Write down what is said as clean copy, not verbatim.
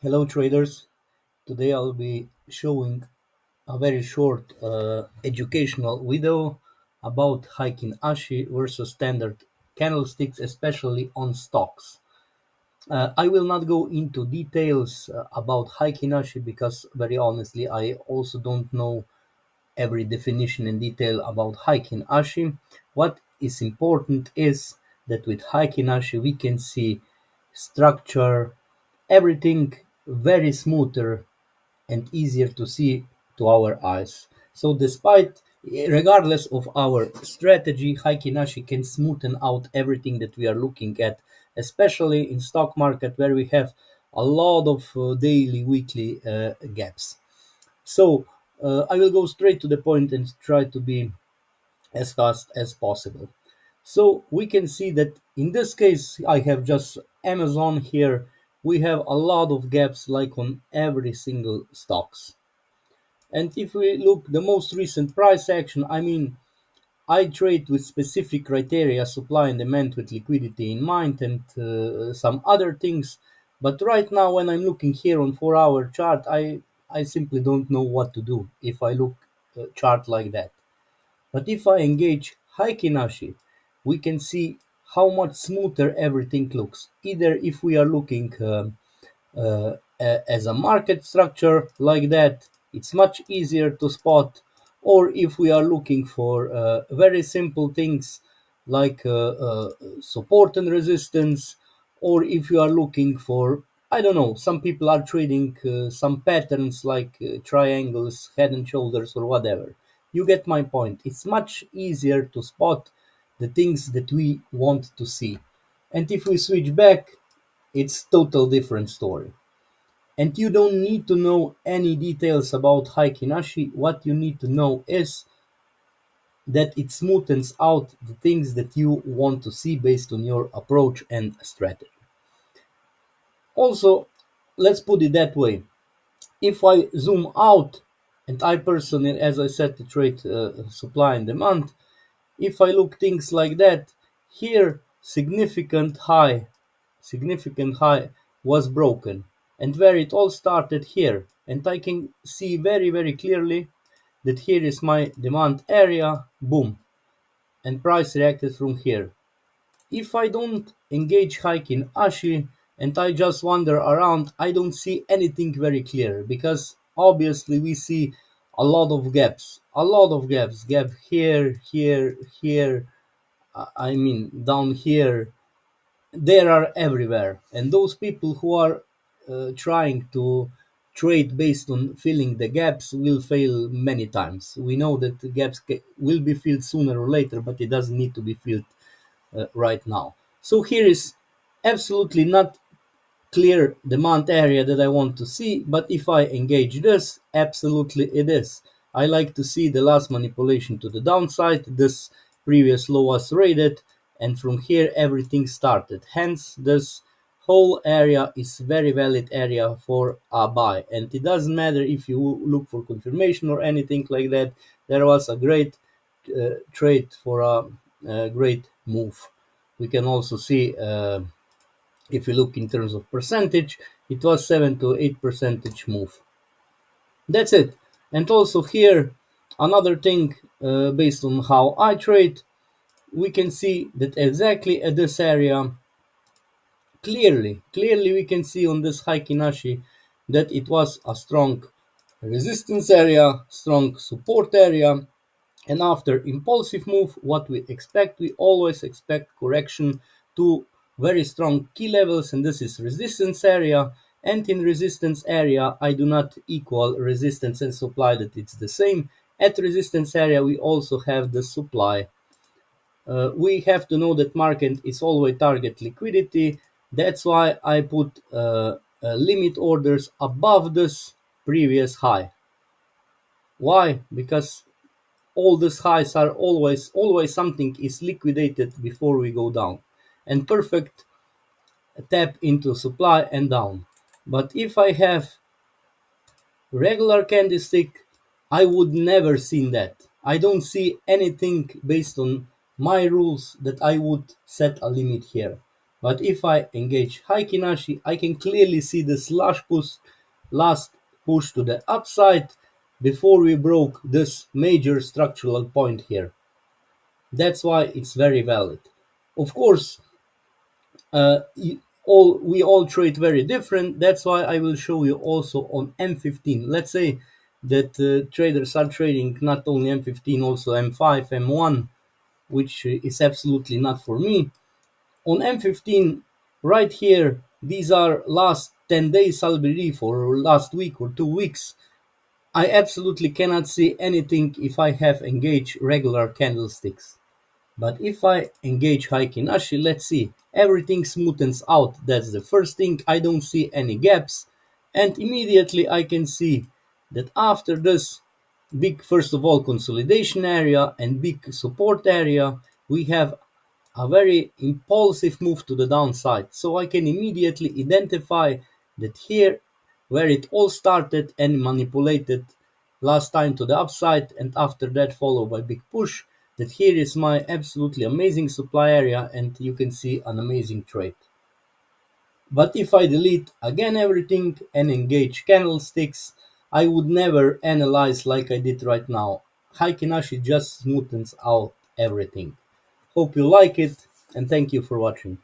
Hello traders, today I'll be showing a very short educational video about Heikin Ashi versus standard candlesticks, especially on stocks. I will not go into details about Heikin Ashi because very honestly I also don't know every definition in detail about Heikin Ashi. What is important is that with Heikin Ashi we can see structure, everything very smoother and easier to see to our eyes. So regardless of our strategy, Haikinashi can smoothen out everything that we are looking at, especially in stock market where we have a lot of daily, weekly gaps. So I will go straight to the point and try to be as fast as possible. So we can see that in this case, I have just Amazon here. We have a lot of gaps like on every single stocks. And if we look the most recent price action, I trade with specific criteria, supply and demand with liquidity in mind and some other things. But right now, when I'm looking here on 4-hour chart, I simply don't know what to do if I look chart like that. But if I engage Haikinashi, we can see how much smoother everything looks. Either if we are looking as a market structure like that, it's much easier to spot. Or if we are looking for very simple things like support and resistance, or if you are looking for, I don't know, some people are trading some patterns like triangles, head and shoulders, or whatever. You get my point. It's much easier to spot the things that we want to see. And if we switch back, it's total different story. And you don't need to know any details about Haikinashi. What you need to know is that it smoothens out the things that you want to see based on your approach and strategy. Also, let's put it that way. If I zoom out, and I personally, as I said, to trade supply and demand, if I look things like that, here significant high was broken, and where it all started here, and I can see very clearly that here is my demand area, boom, and price reacted from here. If I don't engage Heikin Ashi and I just wander around, I don't see anything very clear because obviously we see a lot of gaps, gap here, down here, there are everywhere. And those people who are trying to trade based on filling the gaps will fail many times. We know that the gaps will be filled sooner or later, but it doesn't need to be filled right now. So here is absolutely not clear demand area that I want to see, but if I engage this, absolutely it is. I like to see the last manipulation to the downside, this previous low was rated, and from here everything started. Hence, this whole area is very valid area for a buy, and it doesn't matter if you look for confirmation or anything like that. There was a great trade for a great move. We can also see if you look in terms of percentage, it was 7 to 8 percentage move. That's it. And also here, another thing based on how I trade, we can see that exactly at this area, clearly we can see on this Heikin Ashi that it was a strong resistance area, strong support area, and after impulsive move, what we expect, we always expect correction to very strong key levels, and this is resistance area. And in resistance area, I do not equal resistance and supply that it's the same. At resistance area, we also have the supply. We have to know that market is always target liquidity. That's why I put limit orders above this previous high. Why? Because all these highs are always something is liquidated before we go down, and perfect tap into supply and down. But if I have regular candlestick, I would never seen that. I don't see anything based on my rules that I would set a limit here. But if I engage Heikin Ashi, I can clearly see this last push to the upside before we broke this major structural point here. That's why it's very valid. Of course, we all trade very different. That's why I will show you also on M15. Let's say that traders are trading not only M15, also M5, M1, which is absolutely not for me. On M15, right here, these are last 10 days, I believe, or last week or 2 weeks. I absolutely cannot see anything if I have engaged regular candlesticks. But if I engage Heikin Ashi, let's see, everything smoothens out. That's the first thing. I don't see any gaps. And immediately I can see that after this big, first of all, consolidation area and big support area, we have a very impulsive move to the downside. So I can immediately identify that here, where it all started and manipulated last time to the upside, and after that followed by big push, that here is my absolutely amazing supply area, and you can see an amazing trade. But if I delete again everything and engage candlesticks, I would never analyze like I did right now. Heikin Ashi just smoothens out everything. Hope you like it, and thank you for watching.